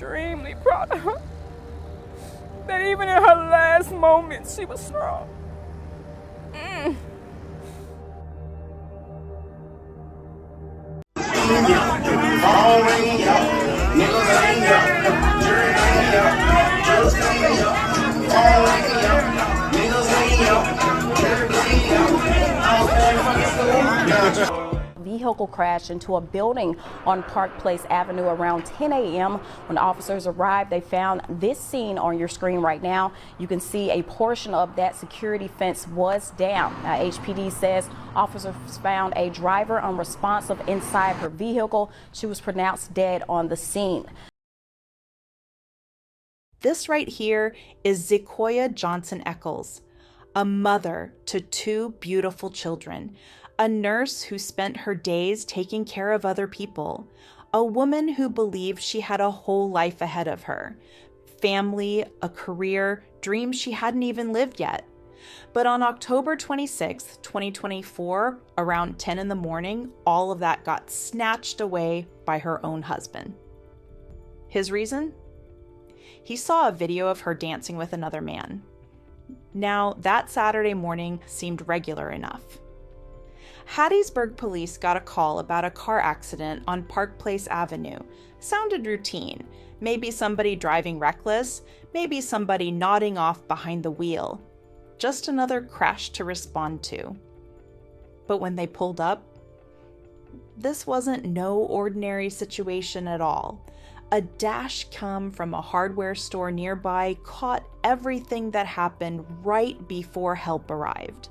Extremely proud of her. That even in her last moments, she was strong. Vehicle crashed into a building on Park Place Avenue around 10 a.m. When officers arrived, they found this scene on your screen right now. You can see a portion of that security fence was down. Now, HPD says officers found a driver unresponsive inside her vehicle. She was pronounced dead on the scene. This right here is Zequoia Johnson Eccles, a mother to two beautiful children, a nurse who spent her days taking care of other people, a woman who believed she had a whole life ahead of her, family, a career, dreams she hadn't even lived yet. But on October 26, 2024, around 10 in the morning, all of that got snatched away by her own husband. His reason? He saw a video of her dancing with another man. Now, that Saturday morning seemed regular enough. Hattiesburg police got a call about a car accident on Park Place Avenue. Sounded routine. Maybe somebody driving reckless, maybe somebody nodding off behind the wheel. Just another crash to respond to. But when they pulled up, this wasn't no ordinary situation at all. A dash cam from a hardware store nearby caught everything that happened right before help arrived.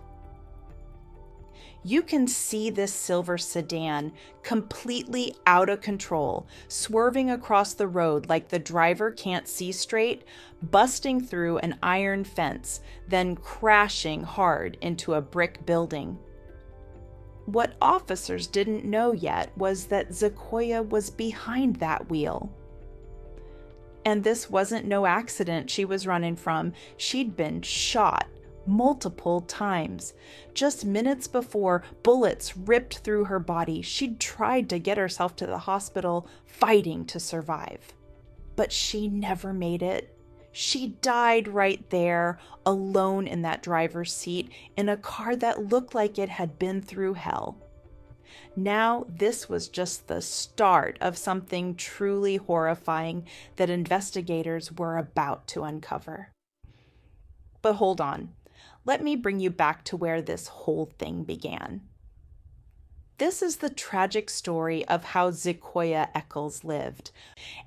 You can see this silver sedan completely out of control, swerving across the road like the driver can't see straight, busting through an iron fence, then crashing hard into a brick building. What officers didn't know yet was that Zequoia was behind that wheel. And this wasn't no accident she was running from. She'd been shot multiple times. Just minutes before, bullets ripped through her body. She'd tried to get herself to the hospital, fighting to survive. But she never made it. She died right there, alone in that driver's seat, in a car that looked like it had been through hell. Now, this was just the start of something truly horrifying that investigators were about to uncover. But hold on. Let me bring you back to where this whole thing began. This is the tragic story of how Zequoia Eccles lived,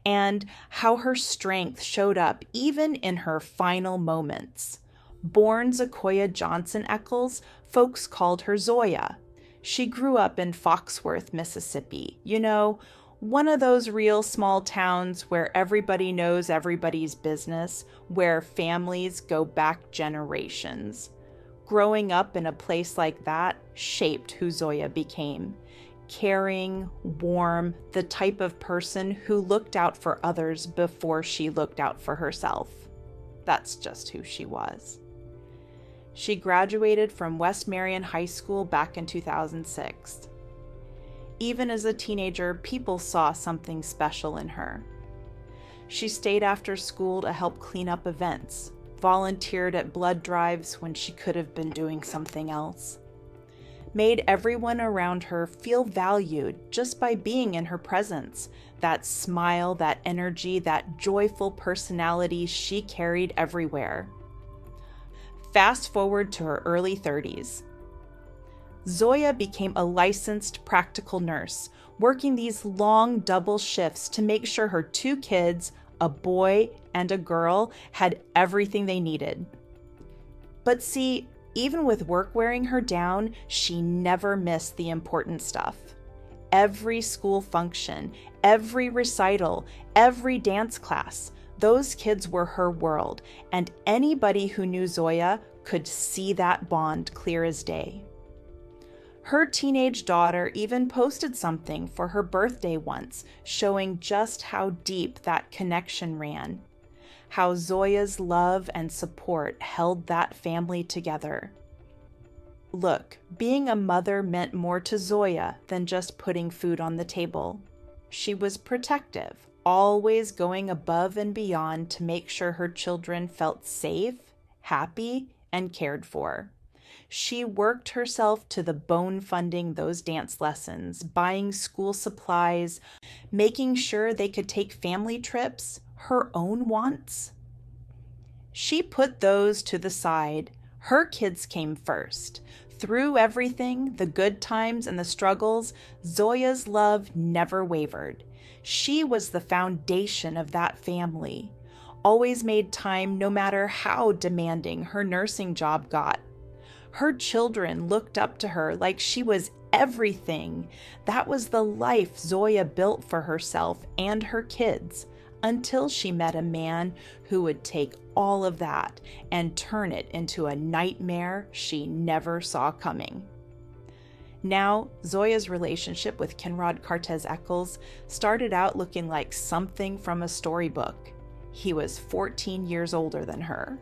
and how her strength showed up even in her final moments. Born Zequoia Johnson Eccles, folks called her Zoya. She grew up in Foxworth, Mississippi. You know, one of those real small towns where everybody knows everybody's business, where families go back generations. Growing up in a place like that shaped who Zoya became. Caring, warm, the type of person who looked out for others before she looked out for herself. That's just who she was. She graduated from West Marion High School back in 2006. Even as a teenager, people saw something special in her. She stayed after school to help clean up events, volunteered at blood drives when she could have been doing something else, made everyone around her feel valued just by being in her presence. That smile, that energy, that joyful personality she carried everywhere. Fast forward to her early 30s. Zoya became a licensed practical nurse, working these long double shifts to make sure her two kids, a boy and a girl, had everything they needed. But see, even with work wearing her down, she never missed the important stuff. Every school function, every recital, every dance class, those kids were her world, and anybody who knew Zoya could see that bond clear as day. Her teenage daughter even posted something for her birthday once, showing just how deep that connection ran, how Zoya's love and support held that family together. Look, being a mother meant more to Zoya than just putting food on the table. She was protective, always going above and beyond to make sure her children felt safe, happy, and cared for. She worked herself to the bone funding those dance lessons, buying school supplies, making sure they could take family trips, her own wants. She put those to the side. Her kids came first. Through everything, the good times and the struggles, Zoya's love never wavered. She was the foundation of that family. Always made time no matter how demanding her nursing job got. Her children looked up to her like she was everything. That was the life Zoya built for herself and her kids, until she met a man who would take all of that and turn it into a nightmare she never saw coming. Now, Zoya's relationship with Kenrod Cortez Eccles started out looking like something from a storybook. He was 14 years older than her.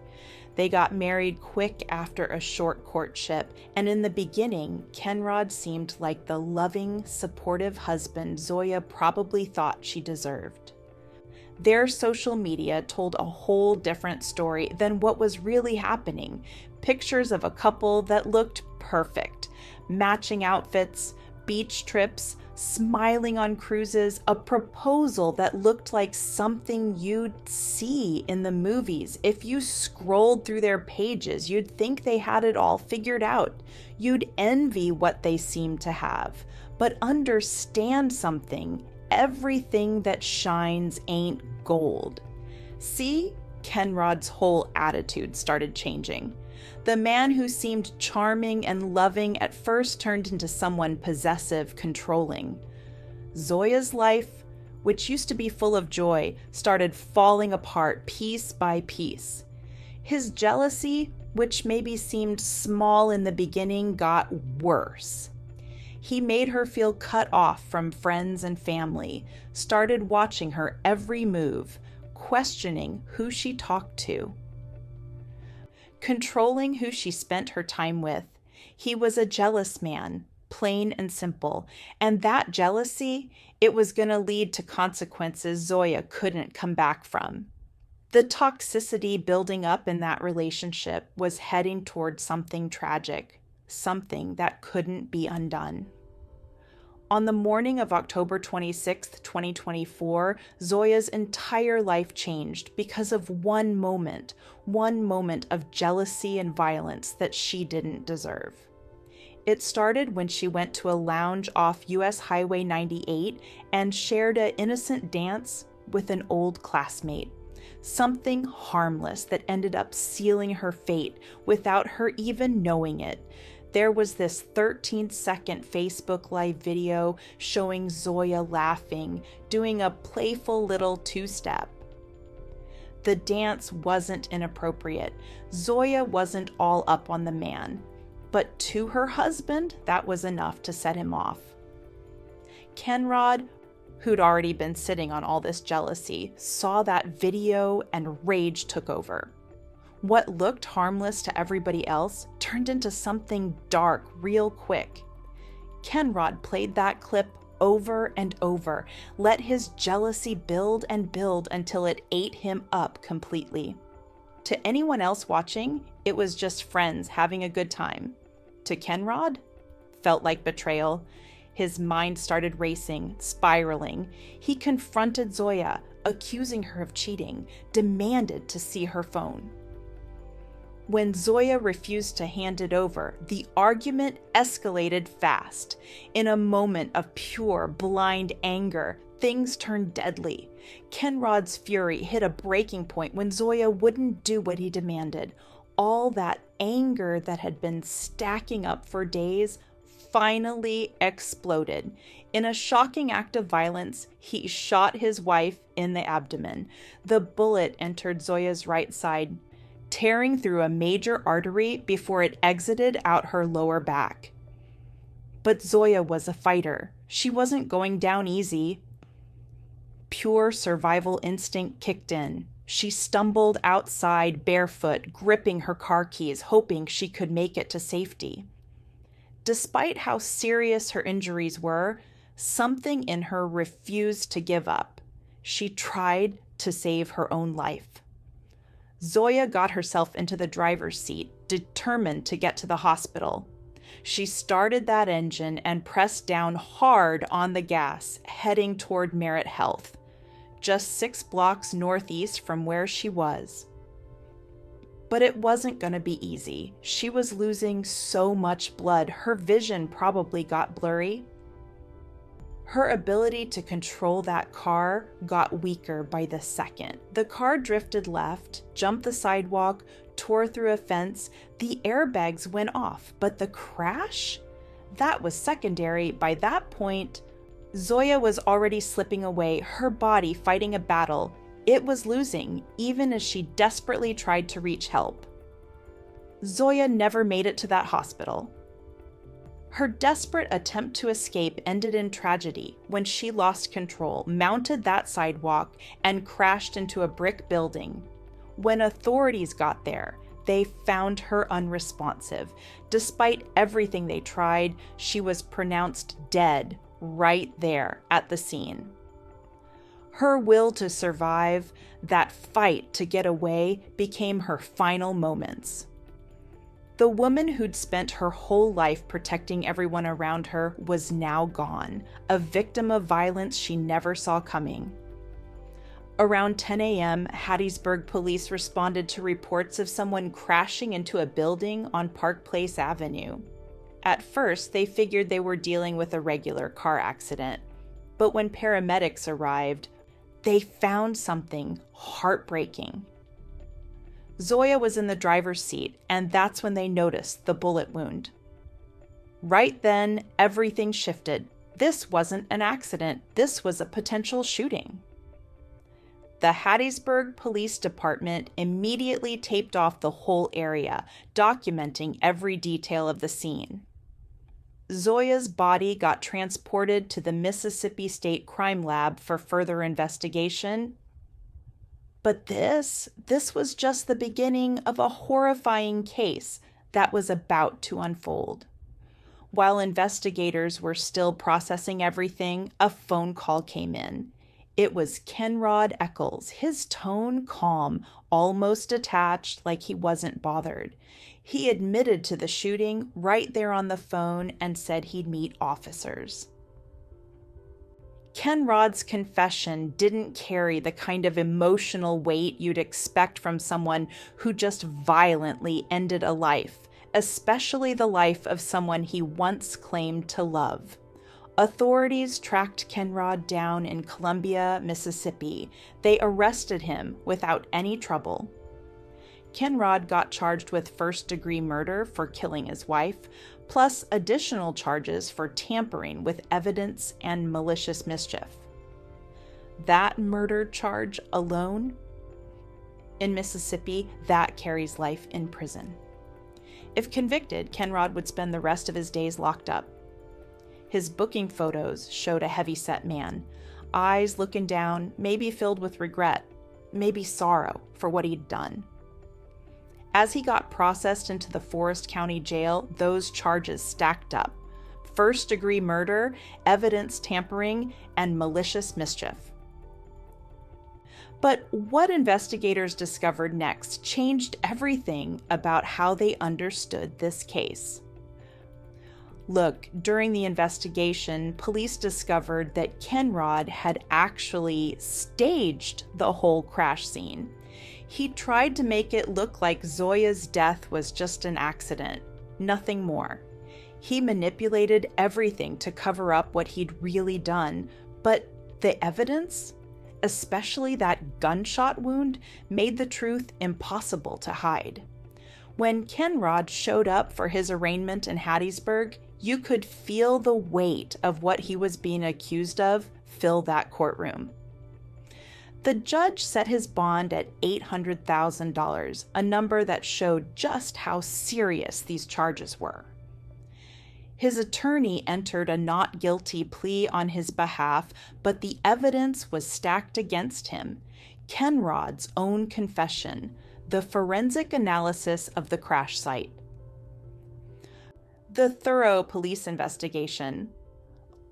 They got married quick after a short courtship, and in the beginning, Kenrod seemed like the loving, supportive husband Zoya probably thought she deserved. Their social media told a whole different story than what was really happening. Pictures of a couple that looked perfect, matching outfits, beach trips, smiling on cruises, a proposal that looked like something you'd see in the movies. If you scrolled through their pages, you'd think they had it all figured out. You'd envy what they seemed to have. But understand something, everything that shines ain't gold. See, Kenrod's whole attitude started changing. The man who seemed charming and loving at first turned into someone possessive, controlling. Zoya's life, which used to be full of joy, started falling apart piece by piece. His jealousy, which maybe seemed small in the beginning, got worse. He made her feel cut off from friends and family, started watching her every move, questioning who she talked to, controlling who she spent her time with. He was a jealous man, plain and simple, and that jealousy, it was going to lead to consequences Zoya couldn't come back from. The toxicity building up in that relationship was heading toward something tragic, something that couldn't be undone. On the morning of October 26, 2024, Zoya's entire life changed because of one moment of jealousy and violence that she didn't deserve. It started when she went to a lounge off US Highway 98 and shared an innocent dance with an old classmate. Something harmless that ended up sealing her fate without her even knowing it. There was this 13-second Facebook Live video showing Zoya laughing, doing a playful little two-step. The dance wasn't inappropriate. Zoya wasn't all up on the man. But to her husband, that was enough to set him off. Kenrod, who'd already been sitting on all this jealousy, saw that video and rage took over. What looked harmless to everybody else turned into something dark real quick. Kenrod played that clip over and over, let his jealousy build and build until it ate him up completely. To anyone else watching, it was just friends having a good time. To Kenrod, felt like betrayal. His mind started racing, spiraling. He confronted Zoya, accusing her of cheating, demanded to see her phone. When Zoya refused to hand it over, the argument escalated fast. In a moment of pure, blind anger, things turned deadly. Kenrod's fury hit a breaking point when Zoya wouldn't do what he demanded. All that anger that had been stacking up for days finally exploded. In a shocking act of violence, he shot his wife in the abdomen. The bullet entered Zoya's right side, tearing through a major artery before it exited out her lower back. But Zoya was a fighter. She wasn't going down easy. Pure survival instinct kicked in. She stumbled outside barefoot, gripping her car keys, hoping she could make it to safety. Despite how serious her injuries were, something in her refused to give up. She tried to save her own life. Zoya got herself into the driver's seat, determined to get to the hospital. She started that engine and pressed down hard on the gas, heading toward Merit Health, just 6 blocks northeast from where she was. But it wasn't going to be easy. She was losing so much blood, her vision probably got blurry. Her ability to control that car got weaker by the second. The car drifted left, jumped the sidewalk, tore through a fence. The airbags went off, but the crash? That was secondary. By that point, Zoya was already slipping away, her body fighting a battle. It was losing, even as she desperately tried to reach help. Zoya never made it to that hospital. Her desperate attempt to escape ended in tragedy when she lost control, mounted that sidewalk, and crashed into a brick building. When authorities got there, they found her unresponsive. Despite everything they tried, she was pronounced dead right there at the scene. Her will to survive, that fight to get away, became her final moments. The woman who'd spent her whole life protecting everyone around her was now gone, a victim of violence she never saw coming. Around 10 a.m., Hattiesburg police responded to reports of someone crashing into a building on Park Place Avenue. At first, they figured they were dealing with a regular car accident, but when paramedics arrived, they found something heartbreaking. Zoya was in the driver's seat, and that's when they noticed the bullet wound. Right then, everything shifted. This wasn't an accident. This was a potential shooting. The Hattiesburg Police Department immediately taped off the whole area, documenting every detail of the scene. Zoya's body got transported to the Mississippi State Crime Lab for further investigation. But this was just the beginning of a horrifying case that was about to unfold. While investigators were still processing everything, a phone call came in. It was Kenrod Eccles, his tone calm, almost detached, like he wasn't bothered. He admitted to the shooting right there on the phone and said he'd meet officers. Kenrod's confession didn't carry the kind of emotional weight you'd expect from someone who just violently ended a life, especially the life of someone he once claimed to love. Authorities tracked Kenrod down in Columbia, Mississippi. They arrested him without any trouble. Kenrod got charged with first-degree murder for killing his wife, plus additional charges for tampering with evidence and malicious mischief. That murder charge alone, in Mississippi, that carries life in prison. If convicted, Kenrod would spend the rest of his days locked up. His booking photos showed a heavy-set man, eyes looking down, maybe filled with regret, maybe sorrow for what he'd done. As he got processed into the Forest County Jail, those charges stacked up: first-degree murder, evidence tampering, and malicious mischief. But what investigators discovered next changed everything about how they understood this case. Look, during the investigation, police discovered that Kenrod had actually staged the whole crash scene. He tried to make it look like Zoya's death was just an accident, nothing more. He manipulated everything to cover up what he'd really done, but the evidence, especially that gunshot wound, made the truth impossible to hide. When Kenrod showed up for his arraignment in Hattiesburg, you could feel the weight of what he was being accused of fill that courtroom. The judge set his bond at $800,000, a number that showed just how serious these charges were. His attorney entered a not guilty plea on his behalf, but the evidence was stacked against him. Kenrod's own confession, the forensic analysis of the crash site, the thorough police investigation,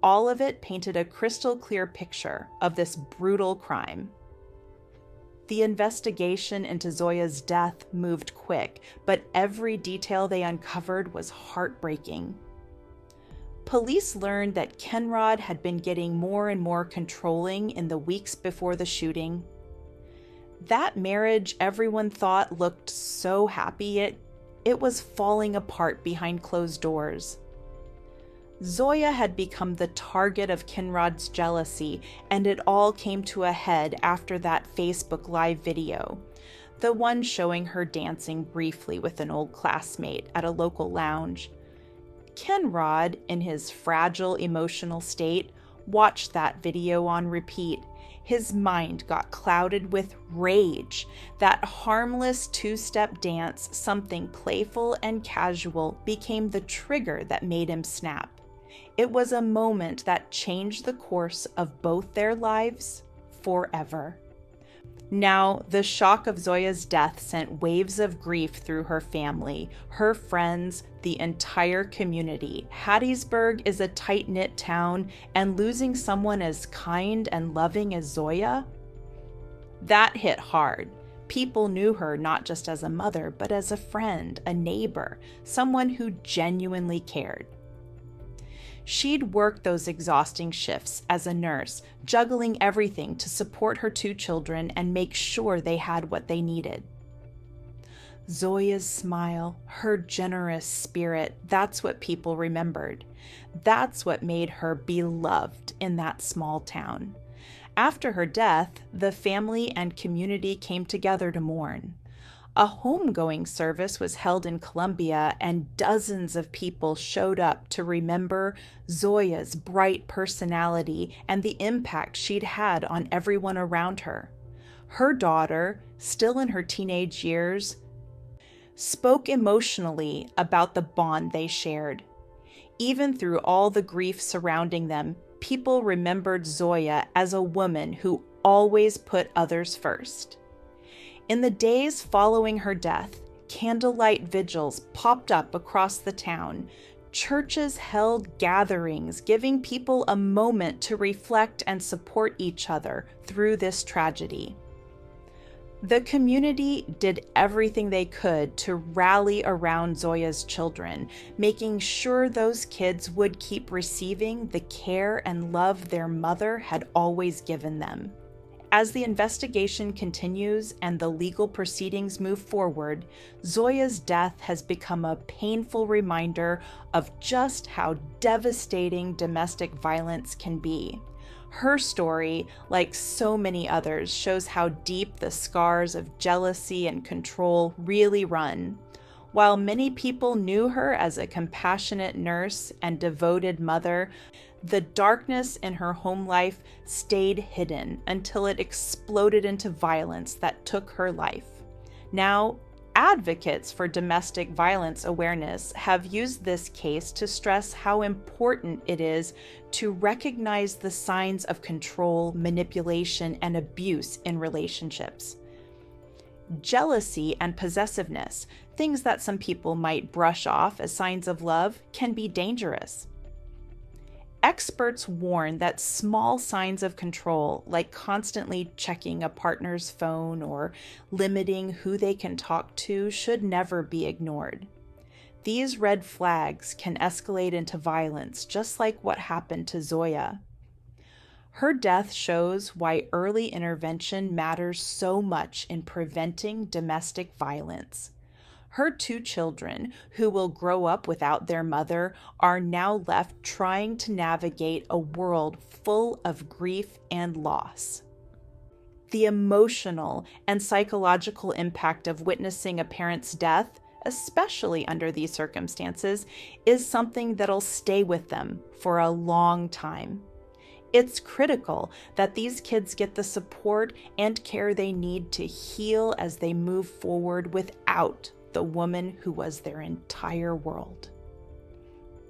All of it painted a crystal clear picture of this brutal crime. The investigation into Zoya's death moved quick, but every detail they uncovered was heartbreaking. Police learned that Kenrod had been getting more and more controlling in the weeks before the shooting. That marriage everyone thought looked so happy, it was falling apart behind closed doors. Zoya had become the target of Kenrod's jealousy, and it all came to a head after that Facebook Live video, the one showing her dancing briefly with an old classmate at a local lounge. Kenrod, in his fragile emotional state, watched that video on repeat. His mind got clouded with rage. That harmless two-step dance, something playful and casual, became the trigger that made him snap. It was a moment that changed the course of both their lives forever. Now, the shock of Zoya's death sent waves of grief through her family, her friends, the entire community. Hattiesburg is a tight-knit town, and losing someone as kind and loving as Zoya, that hit hard. People knew her not just as a mother, but as a friend, a neighbor, someone who genuinely cared. She'd worked those exhausting shifts as a nurse, juggling everything to support her 2 children and make sure they had what they needed. Zoya's smile, her generous spirit, that's what people remembered. That's what made her beloved in that small town. After her death, the family and community came together to mourn. A homegoing service was held in Columbia, and dozens of people showed up to remember Zoya's bright personality and the impact she'd had on everyone around her. Her daughter, still in her teenage years, spoke emotionally about the bond they shared. Even through all the grief surrounding them, people remembered Zoya as a woman who always put others first. In the days following her death, candlelight vigils popped up across the town. Churches held gatherings, giving people a moment to reflect and support each other through this tragedy. The community did everything they could to rally around Zoya's children, making sure those kids would keep receiving the care and love their mother had always given them. As the investigation continues and the legal proceedings move forward, Zoya's death has become a painful reminder of just how devastating domestic violence can be. Her story, like so many others, shows how deep the scars of jealousy and control really run. While many people knew her as a compassionate nurse and devoted mother, the darkness in her home life stayed hidden until it exploded into violence that took her life. Now, advocates for domestic violence awareness have used this case to stress how important it is to recognize the signs of control, manipulation, and abuse in relationships. Jealousy and possessiveness, things that some people might brush off as signs of love, can be dangerous. Experts warn that small signs of control, like constantly checking a partner's phone or limiting who they can talk to, should never be ignored. These red flags can escalate into violence, just like what happened to Zoya. Her death shows why early intervention matters so much in preventing domestic violence. Her 2 children, who will grow up without their mother, are now left trying to navigate a world full of grief and loss. The emotional and psychological impact of witnessing a parent's death, especially under these circumstances, is something that'll stay with them for a long time. It's critical that these kids get the support and care they need to heal as they move forward without the woman who was their entire world.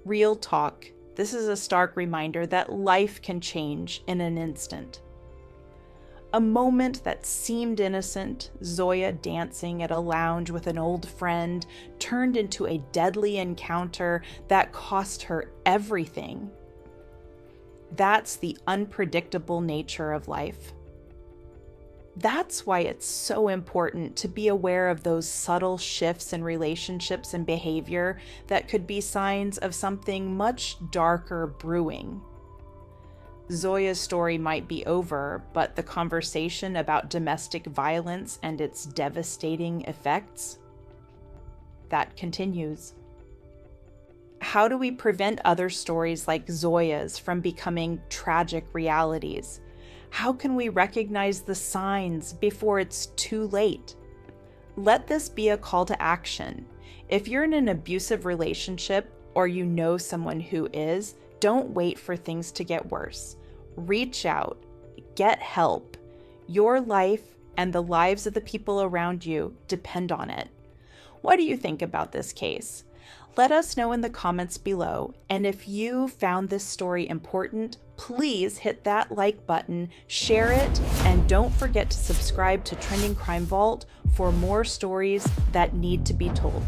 Real talk, this is a stark reminder that life can change in an instant. A moment that seemed innocent, Zoya dancing at a lounge with an old friend, turned into a deadly encounter that cost her everything. That's the unpredictable nature of life. That's why it's so important to be aware of those subtle shifts in relationships and behavior that could be signs of something much darker brewing. Zoya's story might be over, but the conversation about domestic violence and its devastating effects, that continues. How do we prevent other stories like Zoya's from becoming tragic realities? How can we recognize the signs before it's too late? Let this be a call to action. If you're in an abusive relationship or you know someone who is, don't wait for things to get worse. Reach out, get help. Your life and the lives of the people around you depend on it. What do you think about this case? Let us know in the comments below, and if you found this story important, please hit that like button, share it, and don't forget to subscribe to Trending Crime Vault for more stories that need to be told.